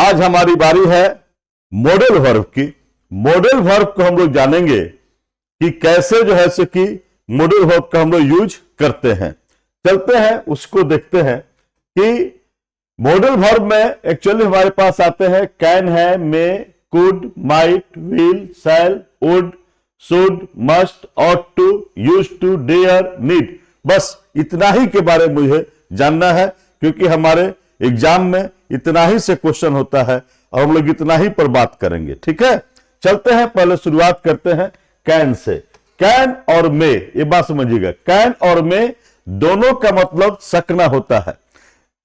आज हमारी बारी है मॉडल वर्ब की। मॉडल वर्ब को हम लोग जानेंगे कि कैसे जो है सो कि मॉडल वर्ब का हम लोग यूज करते हैं। चलते हैं उसको देखते हैं कि मॉडल वर्ब में एक्चुअली हमारे पास आते हैं कैन है, may, could, might, will, shall, would, should, must, ought to, used to, dare, need. बस इतना ही के बारे में मुझे जानना है, क्योंकि हमारे एग्जाम में इतना ही से क्वेश्चन होता है और हम लोग इतना ही पर बात करेंगे। ठीक है, चलते हैं, पहले शुरुआत करते हैं कैन से। कैन और मे, ये बात समझिएगा, कैन और मे दोनों का मतलब सकना होता है,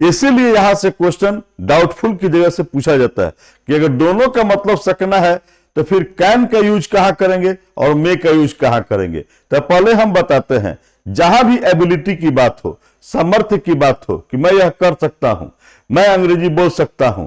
इसीलिए यहां से क्वेश्चन डाउटफुल की जगह से पूछा जाता है कि अगर दोनों का मतलब सकना है तो फिर कैन का यूज कहां करेंगे और मे का यूज कहां करेंगे। तो पहले हम बताते हैं, जहां भी एबिलिटी की बात हो, सामर्थ्य की बात हो कि मैं यह कर सकता हूं, मैं अंग्रेजी बोल सकता हूं,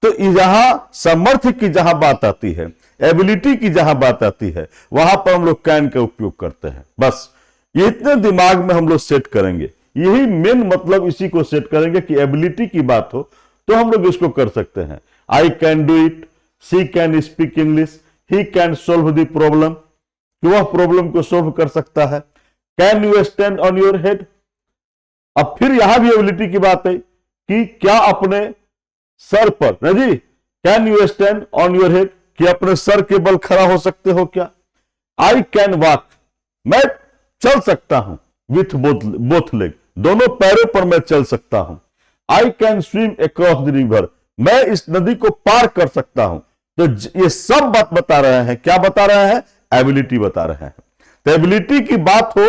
तो यहां सामर्थ्य की जहां बात आती है, एबिलिटी की जहां बात आती है, वहां पर हम लोग कैन का उपयोग करते हैं। बस ये इतने दिमाग में हम लोग सेट करेंगे, यही मेन मतलब इसी को सेट करेंगे कि एबिलिटी की बात हो तो हम लोग इसको कर सकते हैं। I can do it, she can speak English, he can solve the problem, कि वह प्रॉब्लम को सोल्व कर सकता है। Can you stand on your head. अब फिर यहां भी एबिलिटी की बात है कि क्या अपने सर पर, ना जी, can you stand on your head, कि अपने सर के बल खड़ा हो सकते हो क्या। आई कैन वॉक, मैं चल सकता हूं, विथ बोथ लेग, दोनों पैरों पर मैं चल सकता हूं। I can swim across the river, मैं इस नदी को पार कर सकता हूं। तो ये सब बात बता रहे हैं, क्या बता रहे हैं, एबिलिटी बता रहे हैं। तो एबिलिटी की बात हो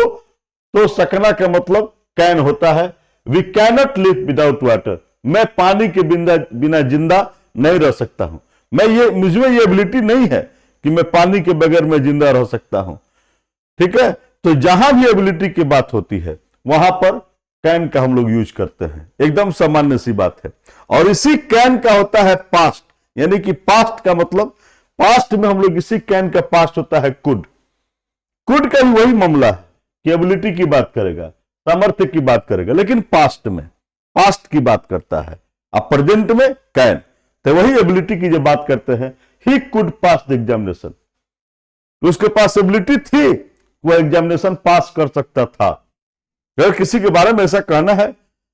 तो सकना का मतलब कैन होता है। We cannot live without water, मैं पानी के बिना जिंदा नहीं रह सकता हूं। मुझमें ये एबिलिटी नहीं है कि मैं पानी के बगैर मैं जिंदा रह सकता हूं। ठीक है, तो जहां भी एबिलिटी की बात होती है वहां पर कैन का हम लोग यूज करते हैं, एकदम सामान्य सी बात है। और इसी कैन का होता है पास्ट, यानी कि पास्ट का मतलब, पास्ट में हम लोग इसी कैन का पास्ट होता है कुड। कुड का भी वही मामला है कि एबिलिटी की बात करेगा, सामर्थ्य की बात करेगा, लेकिन पास्ट में पास्ट की बात करता है। अब प्रेजेंट में कैन, तो वही एबिलिटी की जो बात करते हैं, he could pass the examination, उसके पास एबिलिटी थी, वो एग्जामिनेशन पास कर सकता था। अगर किसी के बारे में ऐसा कहना है,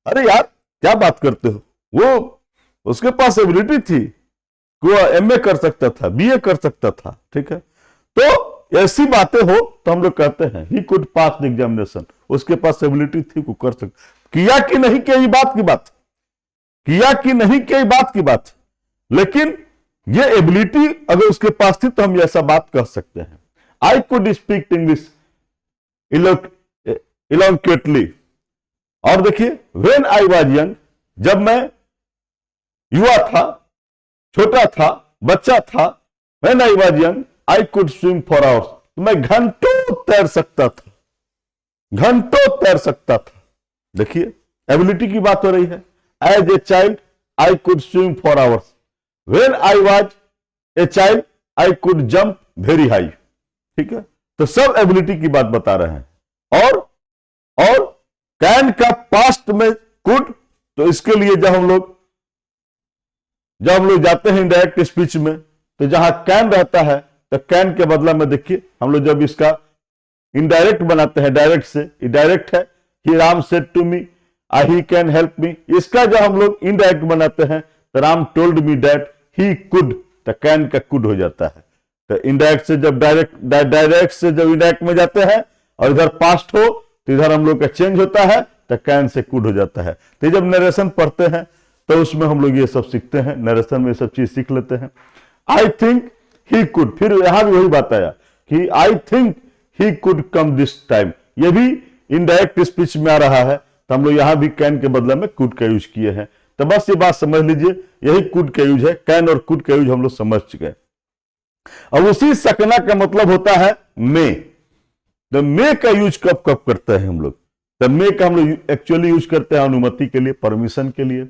अरे यार क्या बात करते हो, वो उसके पास एबिलिटी थी, वो एमए कर सकता था, बीए कर सकता था। ठीक है, तो ऐसी बातें हो तो हम लोग कहते हैं he could pass the examination, उसके पास एबिलिटी थी, वो कर सकता। किया कि नहीं किया, ये बात की बात, किया कि नहीं किया, बात की बात, लेकिन ये एबिलिटी अगर उसके पास थी तो हम ऐसा बात कह सकते हैं। I could speak English eloquently. और देखिए, व्हेन आई वाज यंग, जब मैं युवा था, छोटा था, बच्चा था, when I was young I could swim for hours, मैं घंटों तैर सकता था, घंटों तैर सकता था। देखिए एबिलिटी की बात हो रही है। As a child I could swim for hours, when I was a child I could jump very high. ठीक है, तो सब एबिलिटी की बात बता रहे हैं। और कैन का पास्ट में कुड, तो इसके लिए जब हम लोग जाते हैं इनडायरेक्ट स्पीच में, तो जहां कैन रहता है तो कैन के बदला में देखिए हम लोग जब इसका इनडायरेक्ट बनाते हैं, डायरेक्ट से, डायरेक्ट है, he Ram said to me he can help me. इसका जब हम लोग इनडायरेक्ट बनाते हैं तो Ram told me that he could, तो कैन का कुड हो जाता है। तो इनडायरेक्ट से जब डायरेक्ट से जब इनडायरेक्ट में जाते हैं और इधर पास्ट हो तो इधर हम लोग का चेंज होता है, तो कैन से कुड हो जाता है। तो जब नरेशन पढ़ते हैं तो उसमें हम लोग ये सब सीखते हैं, नरेशन में सब चीज सीख लेते हैं। आई थिंक ही कुड, फिर यहां भी वही बात आया कि I think he could come this time, ये भी इनडायरेक्ट स्पीच में आ रहा है, तो हम लोग यहां भी कैन के बदले में कुड का यूज किए हैं। तो बस ये बात समझ लीजिए, यही कुड का यूज है, कैन और कुड का यूज हम लोग समझ चुके हैं। अब उसी सकना का मतलब होता है मे। तो मे का यूज कब कब करते हैं हम लोग, तो मे का हम लोग एक्चुअली यूज करते हैं अनुमति के लिए, परमिशन के लिए,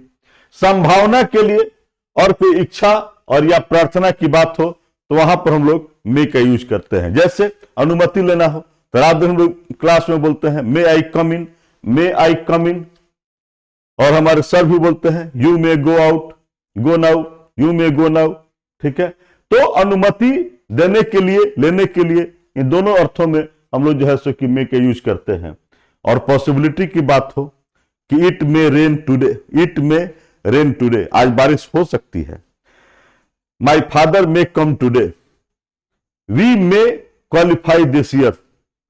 संभावना के लिए, और कोई इच्छा और या प्रार्थना की बात हो तो वहां पर हम लोग मे का यूज करते हैं। जैसे अनुमति लेना हो तो रात दिन हम लोग क्लास में बोलते हैं मे आई कम इन, मे आई कम इन। और हमारे सर भी बोलते हैं you may go out, go now, you may go now. ठीक है, तो अनुमति देने के लिए, लेने के लिए, इन दोनों अर्थों में हम लोग जो है सो कि मे का यूज करते हैं। और पॉसिबिलिटी की बात हो कि it may rain today, it may rain today, आज बारिश हो सकती है। My father may come today, we may qualify this year,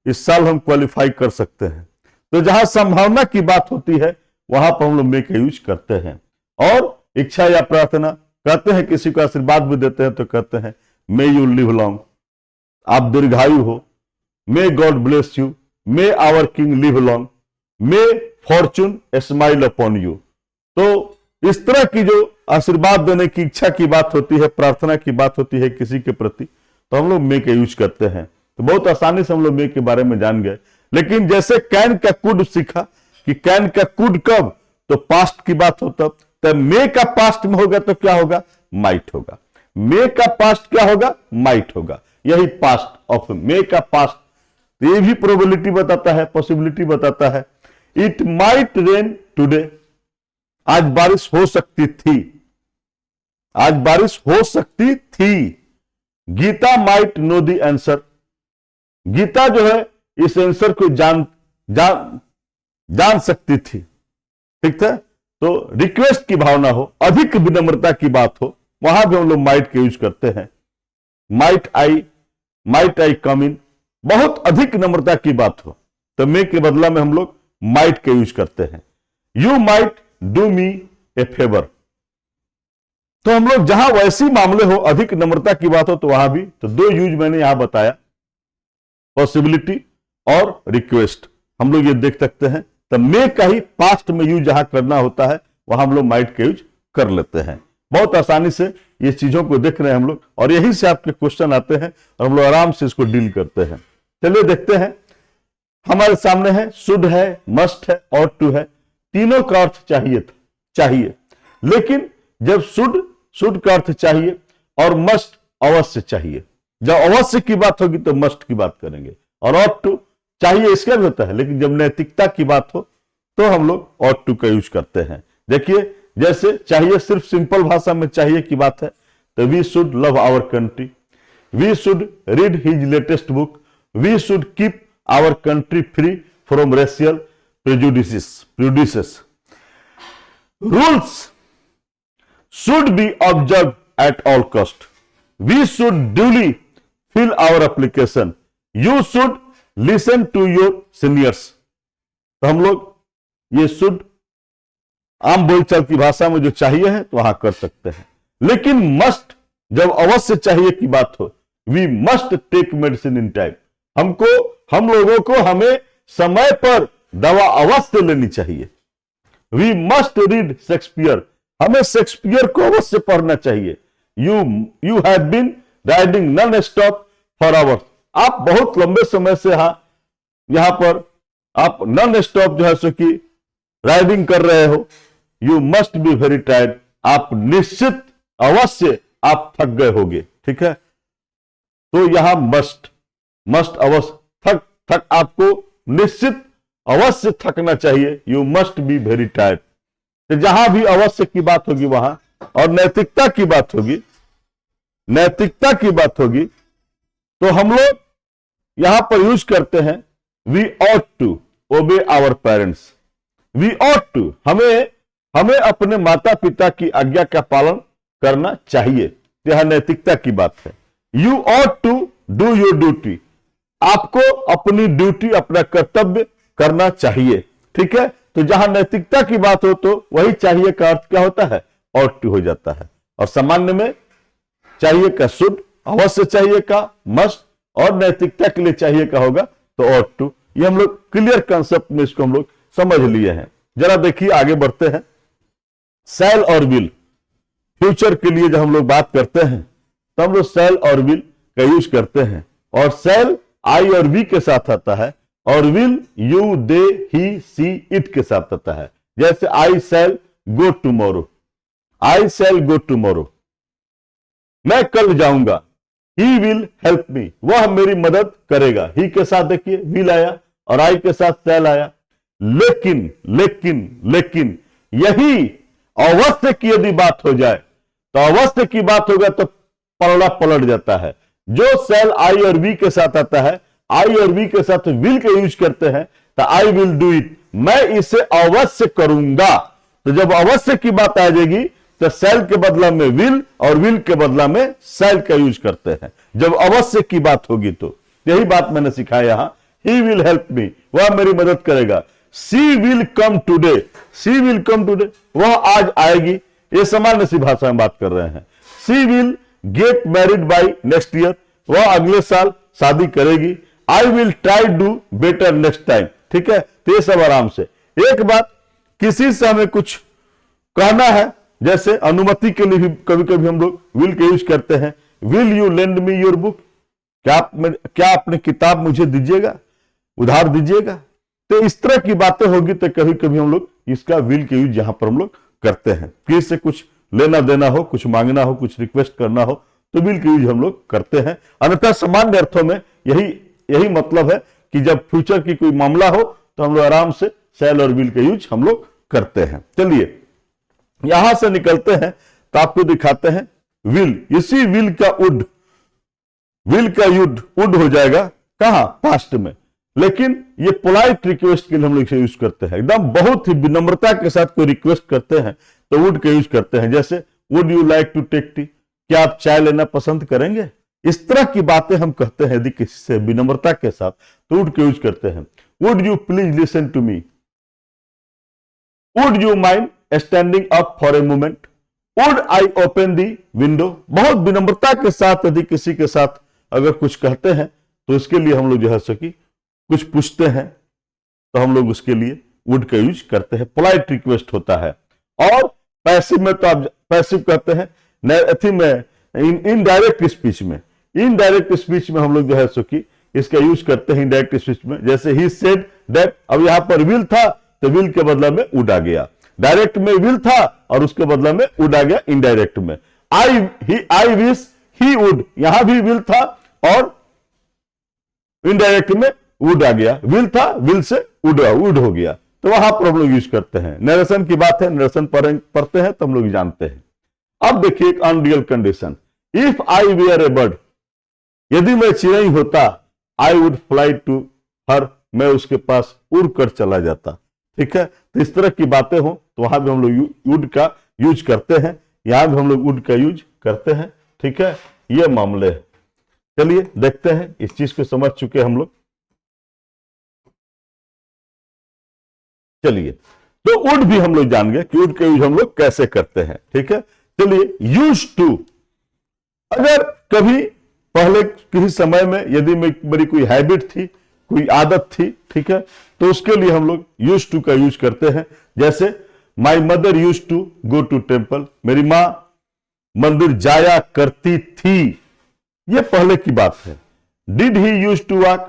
इस साल हम क्वालिफाई कर सकते हैं। तो जहां संभावना की बात होती है वहां पर हम लोग मे का यूज करते हैं। और इच्छा या प्रार्थना कहते हैं, किसी को आशीर्वाद भी देते हैं तो कहते हैं मे यू लिव लॉन्ग, आप दीर्घायु हो, may God bless you, may our king live long, may fortune smile upon you. तो इस तरह की जो आशीर्वाद देने की इच्छा की बात होती है, प्रार्थना की बात होती है किसी के प्रति, तो हम लोग मे का यूज करते हैं। तो बहुत आसानी से हम लोग मे के बारे में जान गए। लेकिन जैसे कैन का कुड सीखा कि कैन का कुड कब, तो पास्ट की बात होता, तो मे का पास्ट में होगा तो क्या होगा, माइट होगा। मे का पास्ट क्या होगा, माइट होगा। यही पास्ट ऑफ मे का पास्ट, तो ये भी प्रोबेबिलिटी बताता है, पॉसिबिलिटी बताता है। इट माइट रेन टुडे, आज बारिश हो सकती थी, आज बारिश हो सकती थी। Gita might know the answer, Gita जो है इस आंसर को जान सकती थी। ठीक है, तो रिक्वेस्ट की भावना हो, अधिक विनम्रता की बात हो, वहां भी हम लोग माइट के यूज करते हैं। माइट आई कम इन, बहुत अधिक नम्रता की बात हो तो मे के बदला में हम लोग माइट के यूज करते हैं। You might do me A favour, तो हम लोग जहां वैसी मामले हो, अधिक नम्रता की बात हो, तो वहां भी तो दो यूज मैंने यहां बताया, पॉसिबिलिटी और रिक्वेस्ट, हम लोग ये देख सकते हैं। तो मे का ही पास्ट में यूज जहां करना होता है वहां हम लोग माइट का यूज कर लेते हैं। बहुत आसानी से ये चीजों को देख रहे हैं हम लोग, और यही से आपके क्वेश्चन आते हैं और हम लोग आराम से इसको डील करते हैं। चलिए देखते हैं, हमारे सामने है शुड है, मस्ट है, ऑट टू है, तीनों का अर्थ चाहिए। लेकिन जब शुड का अर्थ चाहिए और मस्ट अवश्य चाहिए, जब अवश्य की बात होगी तो मस्ट की बात करेंगे, और ऑट टू चाहिए इसका भी होता है, लेकिन जब नैतिकता की बात हो तो हम लोग ऑट टू का यूज करते हैं। देखिए, जैसे चाहिए सिर्फ सिंपल भाषा में चाहिए की बात है, तो we should love our country, we should read his latest book, we should keep our country free from racial prejudices, rules should be observed at all cost, we should duly fill our application, you should listen to your seniors। तो हम लोग ये should आम बोलचाल की भाषा में जो चाहिए है तो वहां कर सकते हैं। लेकिन must जब अवश्य चाहिए की बात हो, we must take medicine in time, हम लोगों को हमें समय पर दवा अवश्य लेनी चाहिए। we must read Shakespeare, हमें शेक्सपियर को अवश्य पढ़ना चाहिए। You have been riding non stop for hours, आप बहुत लंबे समय से यहां पर आप नॉन स्टॉप जो है सो कि राइडिंग कर रहे हो। You must be very tired, आप निश्चित अवश्य आप थक गए होंगे। ठीक है, तो यहां मस्ट अवश्य थक आपको निश्चित अवश्य थकना चाहिए। You must be very tired, तो जहां भी अवश्य की बात होगी वहां, और नैतिकता की बात होगी तो हम लोग यहां पर यूज करते हैं we ought to obey our parents, we ought to, हमें अपने माता पिता की आज्ञा का पालन करना चाहिए, यह नैतिकता की बात है। You ought to do your duty, आपको अपनी ड्यूटी, अपना कर्तव्य करना चाहिए। ठीक है, तो जहां नैतिकता की बात हो तो वही चाहिए का अर्थ क्या होता है, ऑट टू हो जाता है। और सामान्य में चाहिए का शुड, अवश्य चाहिए का मस्ट, और नैतिकता के लिए चाहिए का होगा तो ऑट टू। ये हम लोग क्लियर कंसेप्ट में इसको हम लोग समझ लिए हैं। जरा देखिए आगे बढ़ते हैं। शैल और विल, फ्यूचर के लिए जब हम लोग बात करते हैं तो हम लोग शैल और विल का यूज करते हैं, और शैल आई और वी के साथ आता है, और will you they he see it के साथ आता है। जैसे आई शैल गो टुमारो, आई शैल गो टुमारो, मैं कल जाऊंगा। ही विल हेल्प मी, वह मेरी मदद करेगा। ही के साथ देखिए विल आया और आई के साथ शैल आया। लेकिन यही अवश्य की यदि बात हो जाए तो अवश्य की बात होगा तो पलड़ा पलट जाता है। जो सेल आई और वी के साथ आता है, आई और वी के साथ विल का यूज करते हैं, तो आई विल डू इट, मैं इसे अवश्य करूंगा। तो जब अवश्य की बात आ जाएगी तो सेल के बदला में विल और विल के बदला में सेल का यूज करते हैं जब अवश्य की बात होगी। तो यही बात मैंने सिखाया यहां, ही विल हेल्प मी, वह मेरी मदद करेगा। She will come today, she will come today, वह आज आएगी। ये सामान्य सी भाषा में बात कर रहे हैं। She will get married by next year, वह अगले साल शादी करेगी। I will try do better next time, ठीक है। तो ये सब आराम से। एक बात, किसी से हमें कुछ कहना है, जैसे अनुमति के लिए भी कभी कभी हम लोग विल का यूज करते हैं। Will you lend me your book, क्या अपनी किताब मुझे दीजिएगा, उधार दीजिएगा। तो इस तरह की बातें होगी तो कभी कभी हम लोग इसका विल का यूज यहां पर हम लोग करते हैं। किसी से कुछ लेना देना हो, कुछ मांगना हो, कुछ रिक्वेस्ट करना हो, तो विल का यूज हम लोग करते हैं। अन्यथा सामान्य अर्थों में यही मतलब है कि जब फ्यूचर की कोई मामला हो तो हम लोग आराम से शैल और विल का यूज हम लोग करते हैं। चलिए यहां से निकलते हैं तो आपको दिखाते हैं विल। इसी विल का वुड, विल का वुड हो जाएगा कहां, पास्ट में। लेकिन ये पोलाइट रिक्वेस्ट के लिए हम लोग इसे यूज करते हैं। एकदम बहुत ही विनम्रता के साथ कोई रिक्वेस्ट करते हैं तो वुड का यूज करते हैं। जैसे would you like to take tea, क्या आप चाय लेना पसंद करेंगे। इस तरह की बातें हम कहते हैं यदि किसी से विनम्रता के साथ, तो वुड का यूज करते हैं। Would you please listen to me, would you mind standing up for a moment, would I open the window. बहुत विनम्रता के साथ यदि किसी के साथ अगर कुछ कहते हैं तो इसके लिए हम लोग जो है सो कि कुछ पूछते हैं तो हम लोग उसके लिए वुड का यूज करते हैं। पोलाइट रिक्वेस्ट होता है। और पैसिव में तो आप पैसिव कहते हैं, इनडायरेक्ट स्पीच में, इनडायरेक्ट स्पीच में हम लोग जो है सो कि इसका यूज करते हैं इनडायरेक्ट स्पीच में। जैसे ही सेड दैट, अब यहां पर विल था तो विल के बदला में वुड आ गया। डायरेक्ट में विल था और उसके बदला में वुड आ गया इनडायरेक्ट में। आई विश ही वुड, यहां भी विल था और इनडायरेक्ट में वुड आ गया। विल था, विल से वुड हो गया। तो वहां पर हम लोग यूज करते हैं। नरेशन की बात है, नरेशन पढ़ते हैं तो हम लोग जानते हैं। अब देखिए एक unreal condition, if I were a bird, यदि मैं चिड़ै होता, I would fly to her, मैं उसके पास उड़ कर चला जाता। ठीक है, तो इस तरह की बातें हो तो वहां भी हम लोग वुड का यूज करते हैं, यहां भी हम लोग वुड का यूज करते हैं। ठीक है, ये मामले है। चलिए देखते हैं, इस चीज को समझ चुके हम लोग। चलिए, तो वुड भी हम लोग जान गए कि वुड का यूज हम लोग कैसे करते हैं। ठीक है, चलिए यूज टू, अगर कभी पहले किसी समय में यदि मेरी कोई हैबिट थी, कोई आदत थी, ठीक है, तो उसके लिए हम लोग यूज टू का यूज करते हैं। जैसे my mother use to go to temple, मेरी मां मंदिर जाया करती थी, ये पहले की बात है। Did he use to walk,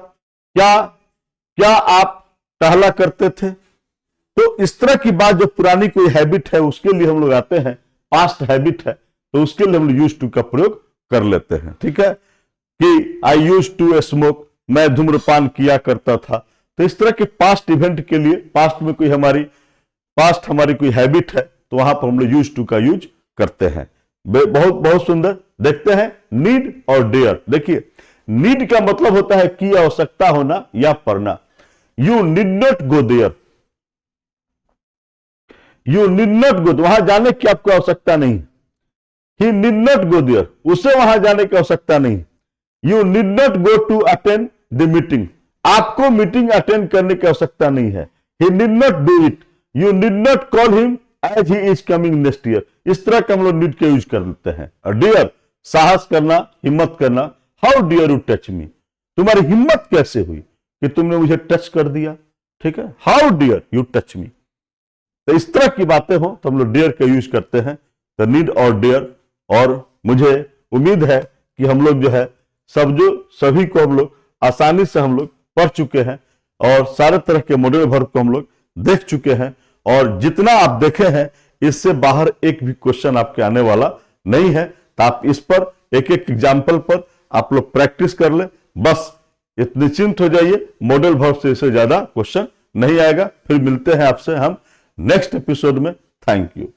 क्या आप टहला करते थे। तो इस तरह की बात जो पुरानी कोई हैबिट है उसके लिए हम लोग आते हैं, पास्ट हैबिट है तो उसके लिए हम लोग यूज टू का प्रयोग कर लेते हैं। ठीक है, कि आई यूज टू स्मोक, मैं धूम्रपान किया करता था। तो इस तरह के पास्ट इवेंट के लिए, पास्ट में कोई हमारी कोई हैबिट है तो वहां पर हम लोग यूज टू का यूज करते हैं। बहुत बहुत सुंदर। देखते हैं नीड और डेयर। देखिए, नीड का मतलब होता है कि आवश्यकता होना या पढ़ना। You need not go there, you need not go, वहां जाने की आपको आवश्यकता नहीं। He need not go there, उसे वहां जाने की आवश्यकता नहीं। You need not go to attend the meeting, आपको मीटिंग अटेंड करने की आवश्यकता नहीं है। He need not do it, you need not call him as he is coming next year. इस तरह का हम लोग नीड का यूज कर लेते हैं। और डियर, साहस करना, हिम्मत करना। How dare you touch me, तुम्हारी हिम्मत कैसे हुई कि तुमने मुझे टच कर दिया। ठीक है, how dare you touch me. तो इस तरह की बातें हो तो हम लोग डियर का यूज करते हैं। तो नीड और डियर। और मुझे उम्मीद है कि हम लोग जो है सभी को हम लोग आसानी से हम लोग पढ़ चुके हैं और सारे तरह के मॉडल वर्ब को हम लोग देख चुके हैं। और जितना आप देखे हैं इससे बाहर एक भी क्वेश्चन आपके आने वाला नहीं है। तो आप इस पर एक एक एग्जाम्पल पर आप लोग प्रैक्टिस कर ले, बस निश्चिंत हो जाइए। मॉडल वर्ब से इससे ज्यादा क्वेश्चन नहीं आएगा। फिर मिलते हैं आपसे हम नेक्स्ट एपिसोड में। Thank you.